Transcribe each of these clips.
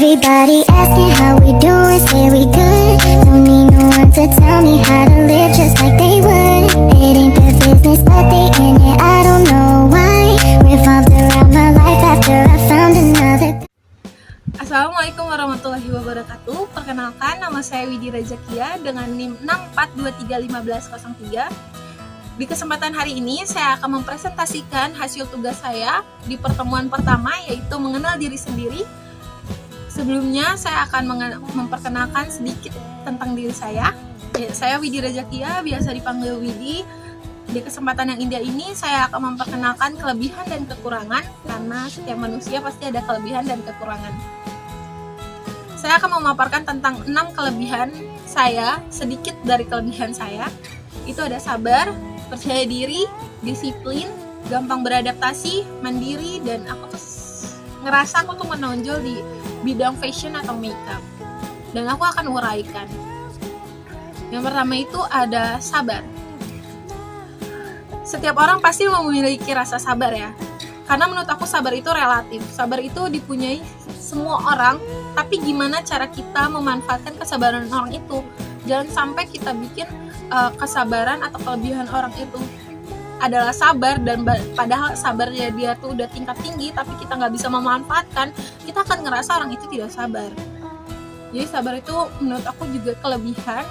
Everybody asking how we doing, say we good. Don't need no one to tell me how to live just like they would. It ain't their business, but they in it, I don't know why. Revolved around my life after I found another. Assalamualaikum warahmatullahi wabarakatuh. Perkenalkan, nama saya Widira Zakia dengan NIM 64231503. Di kesempatan hari ini saya akan mempresentasikan hasil tugas saya di pertemuan pertama, yaitu mengenal diri sendiri. Sebelumnya saya akan memperkenalkan sedikit tentang diri saya. Saya Widira Zakia, biasa dipanggil Widi. Di kesempatan yang indah ini saya akan memperkenalkan kelebihan dan kekurangan, karena setiap manusia pasti ada kelebihan dan kekurangan. Saya akan memaparkan tentang 6 kelebihan saya, sedikit dari kelebihan saya. Itu ada sabar, percaya diri, disiplin, gampang beradaptasi, mandiri, dan aku tuh ngerasa aku tuh menonjol di bidang fashion atau makeup. Dan aku akan uraikan. Yang pertama itu ada sabar. Setiap orang pasti memiliki rasa sabar ya. Karena menurut aku sabar itu relatif. Sabar itu dipunyai semua orang, tapi gimana cara kita memanfaatkan kesabaran orang itu. Jangan sampai kita bikin kesabaran atau kelebihan orang itu adalah sabar, dan padahal sabarnya dia tuh udah tingkat tinggi, tapi kita nggak bisa memanfaatkan, kita akan ngerasa orang itu tidak sabar. Jadi sabar itu menurut aku juga kelebihan,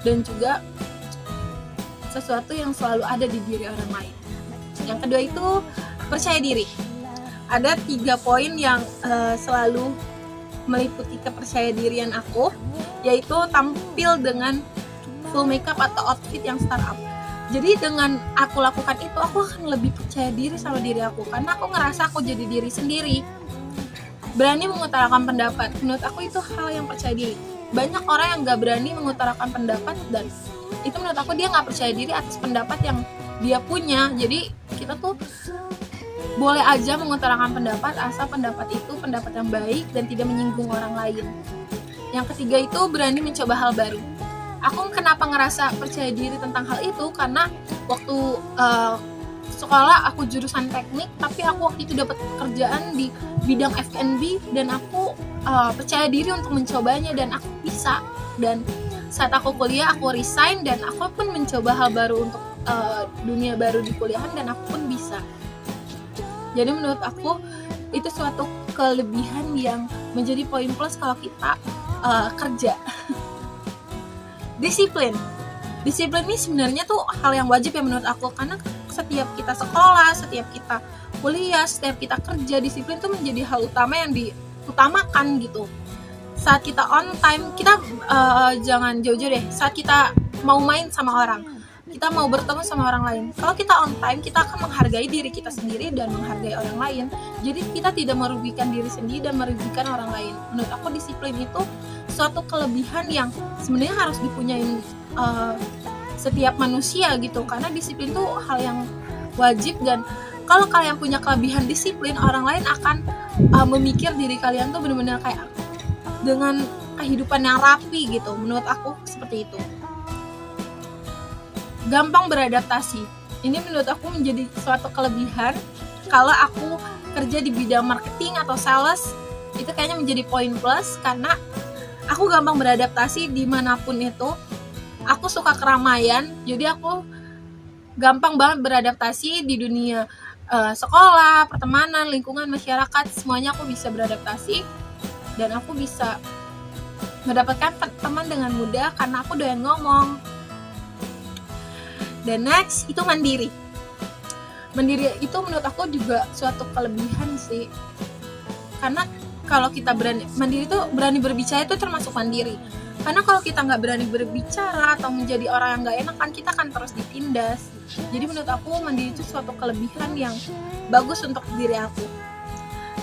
dan juga sesuatu yang selalu ada di diri orang lain. Yang kedua itu percaya diri. Ada 3 poin yang selalu meliputi kepercayaan dirian aku, yaitu tampil dengan full makeup atau outfit yang startup. Jadi dengan aku lakukan itu, aku akan lebih percaya diri sama diri aku, karena aku ngerasa aku jadi diri sendiri. Berani mengutarakan pendapat, menurut aku itu hal yang percaya diri. Banyak orang yang gak berani mengutarakan pendapat, dan itu menurut aku dia gak percaya diri atas pendapat yang dia punya. Jadi kita tuh boleh aja mengutarakan pendapat, asal pendapat itu pendapat yang baik dan tidak menyinggung orang lain. Yang ketiga itu berani mencoba hal baru. Aku kenapa ngerasa percaya diri tentang hal itu, karena waktu sekolah aku jurusan teknik, tapi aku waktu itu dapat pekerjaan di bidang F&B, dan aku percaya diri untuk mencobanya, dan aku bisa. Dan saat aku kuliah, aku resign, dan aku pun mencoba hal baru untuk dunia baru di kuliahan, dan aku pun bisa. Jadi menurut aku itu suatu kelebihan yang menjadi poin plus kalau kita kerja. Disiplin ini sebenarnya tuh hal yang wajib ya menurut aku, karena setiap kita sekolah, setiap kita kuliah, setiap kita kerja, disiplin tuh menjadi hal utama yang diutamakan gitu. Saat kita on time, kita jangan jauh-jauh deh, saat kita mau main sama orang, kita mau bertemu sama orang lain, kalau kita on time, kita akan menghargai diri kita sendiri dan menghargai orang lain. Jadi kita tidak merugikan diri sendiri dan merugikan orang lain. Menurut aku disiplin itu suatu kelebihan yang sebenarnya harus dipunyai setiap manusia gitu, karena disiplin itu hal yang wajib. Dan kalau kalian punya kelebihan disiplin, orang lain akan memikir diri kalian tuh benar-benar kayak dengan kehidupan yang rapi gitu. Menurut aku seperti itu. Gampang beradaptasi. Ini menurut aku menjadi suatu kelebihan. Kalau aku kerja di bidang marketing atau sales, itu kayaknya menjadi poin plus, karena aku gampang beradaptasi dimanapun itu. Aku suka keramaian, jadi aku gampang banget beradaptasi di dunia sekolah, pertemanan, lingkungan, masyarakat, semuanya aku bisa beradaptasi. Dan aku bisa mendapatkan teman dengan mudah karena aku doyan ngomong. Dan next itu mandiri. Mandiri itu menurut aku juga suatu kelebihan sih. Karena kalau kita mandiri itu berani berbicara, itu termasuk mandiri. Karena kalau kita nggak berani berbicara atau menjadi orang yang nggak enak, kan kita akan terus ditindas. Jadi menurut aku mandiri itu suatu kelebihan yang bagus untuk diri aku.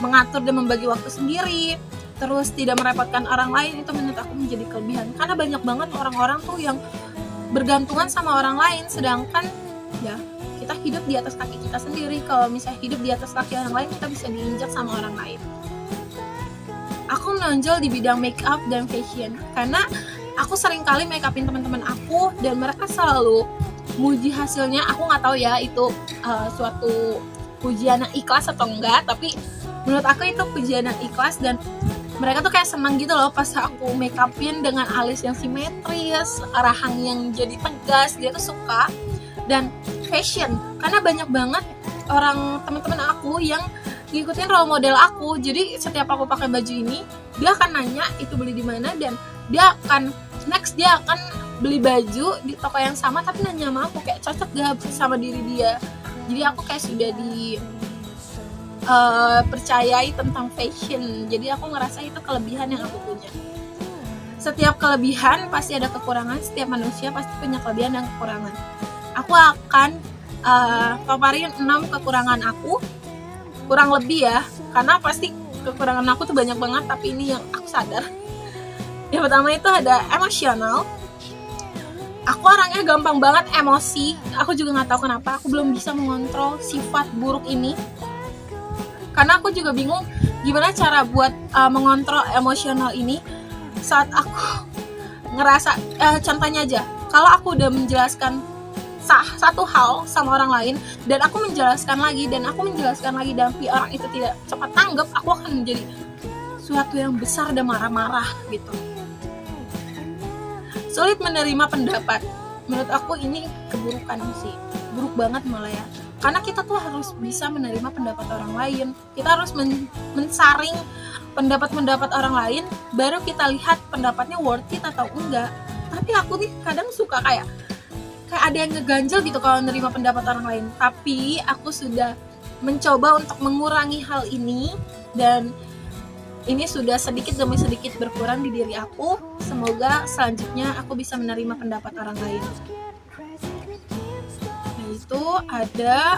Mengatur dan membagi waktu sendiri, terus tidak merepotkan orang lain, itu menurut aku menjadi kelebihan. Karena banyak banget orang-orang tuh yang bergantungan sama orang lain, sedangkan ya kita hidup di atas kaki kita sendiri. Kalau misalnya hidup di atas kaki orang lain, kita bisa diinjak sama orang lain. Aku menonjol di bidang make up dan fashion, karena aku sering kali make upin teman-teman aku, dan mereka selalu muji hasilnya. Aku nggak tahu ya itu suatu pujian yang ikhlas atau enggak, tapi menurut aku itu pujian yang ikhlas, dan mereka tuh kayak senang gitu loh pas aku make upin dengan alis yang simetris, rahang yang jadi tegas, dia tuh suka. Dan fashion, karena banyak banget orang teman-teman aku yang ngikutin role model aku. Jadi setiap aku pakai baju ini, dia akan nanya itu beli di mana, dan dia akan beli baju di toko yang sama tapi nanya sama aku kayak cocok gak sama diri dia. Jadi aku kayak sudah percayai tentang fashion. Jadi aku ngerasa itu kelebihan yang aku punya. Setiap kelebihan pasti ada kekurangan, setiap manusia pasti punya kelebihan dan kekurangan. Aku akan paparin 6 kekurangan aku, kurang lebih ya, karena pasti kekurangan aku tuh banyak banget, tapi ini yang aku sadar. Yang pertama itu ada emosional. Aku orangnya gampang banget emosi. Aku juga nggak tahu kenapa aku belum bisa mengontrol sifat buruk ini. Karena aku juga bingung gimana cara buat mengontrol emosional ini saat aku ngerasa contohnya aja, kalau aku udah menjelaskan satu hal sama orang lain dan aku menjelaskan lagi dan orang itu tidak cepat tanggap, aku akan menjadi suatu yang besar dan marah-marah gitu. Sulit menerima pendapat, menurut aku ini keburukan sih, buruk banget malah ya. Karena kita tuh harus bisa menerima pendapat orang lain, kita harus mensaring pendapat orang lain, baru kita lihat pendapatnya worth it atau enggak. Tapi aku nih kadang suka kayak ada yang ngeganjel gitu kalau menerima pendapat orang lain. Tapi aku sudah mencoba untuk mengurangi hal ini, dan ini sudah sedikit demi sedikit berkurang di diri aku. Semoga selanjutnya aku bisa menerima pendapat orang lain. Nah, itu ada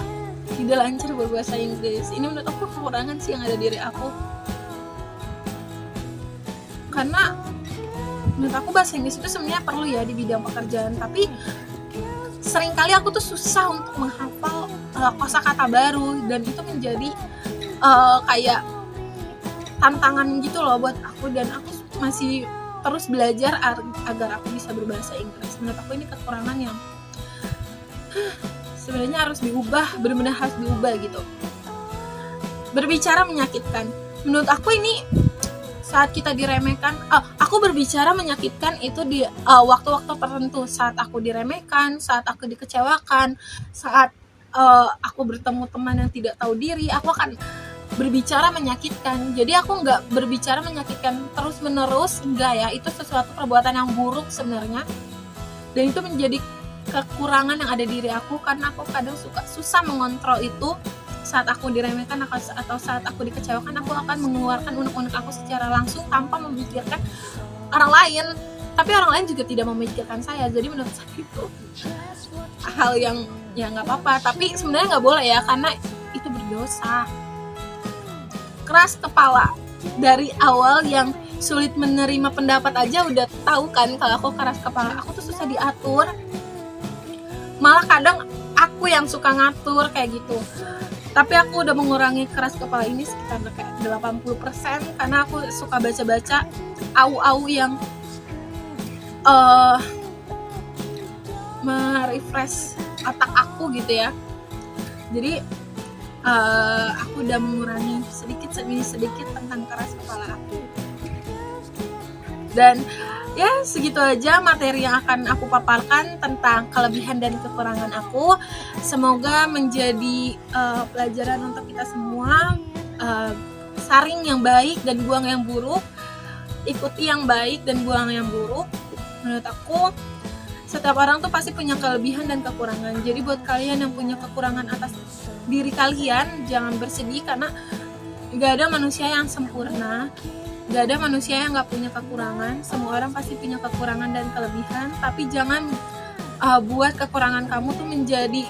tidak lancar berbahasa Inggris. Ini menurut aku kekurangan sih yang ada di diri aku. Karena menurut aku bahasa Inggris itu sebenarnya perlu ya di bidang pekerjaan, tapi seringkali aku tuh susah untuk menghafal kosakata baru, dan itu menjadi kayak tantangan gitu loh buat aku, dan aku masih terus belajar agar aku bisa berbahasa Inggris. Menurut aku ini kekurangan yang sebenarnya harus diubah, benar-benar harus diubah gitu. Berbicara menyakitkan, menurut aku ini saat kita diremehkan, aku berbicara menyakitkan itu di waktu-waktu tertentu, saat aku diremehkan, saat aku dikecewakan, saat aku bertemu teman yang tidak tahu diri, aku akan berbicara menyakitkan. Jadi aku nggak berbicara menyakitkan terus menerus, enggak ya, itu sesuatu perbuatan yang buruk sebenarnya, dan itu menjadi kekurangan yang ada di diri aku, karena aku kadang susah mengontrol itu. Saat aku diremehkan atau saat aku dikecewakan, aku akan mengeluarkan unek-unek aku secara langsung tanpa memikirkan orang lain, tapi orang lain juga tidak memikirkan saya. Jadi menurut saya itu hal yang ya nggak apa-apa, tapi sebenarnya nggak boleh ya, karena itu berdosa. Keras kepala, dari awal yang sulit menerima pendapat aja udah tahu kan kalau aku keras kepala. Aku tuh susah diatur, malah kadang aku yang suka ngatur kayak gitu. Tapi aku udah mengurangi keras kepala ini sekitar kayak 80%, karena aku suka baca-baca au-au yang merefresh otak aku gitu ya. Jadi aku udah mengurangi sedikit demi sedikit tentang keras kepala aku. Dan ya segitu aja materi yang akan aku paparkan tentang kelebihan dan kekurangan aku. Semoga menjadi pelajaran untuk kita semua. Saring yang baik dan buang yang buruk, ikuti yang baik dan buang yang buruk. Menurut aku setiap orang tuh pasti punya kelebihan dan kekurangan. Jadi buat kalian yang punya kekurangan atas diri kalian, jangan bersedih, karena gak ada manusia yang sempurna, gak ada manusia yang gak punya kekurangan. Semua orang pasti punya kekurangan dan kelebihan, tapi jangan buat kekurangan kamu tuh menjadi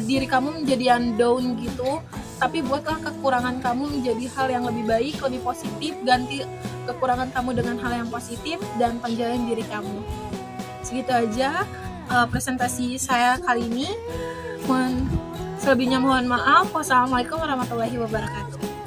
diri kamu menjadi yang down gitu. Tapi buatlah kekurangan kamu menjadi hal yang lebih baik, lebih positif. Ganti kekurangan kamu dengan hal yang positif dan panjangin diri kamu. Segitu aja presentasi saya kali ini. Selebihnya mohon maaf. Wassalamualaikum warahmatullahi wabarakatuh.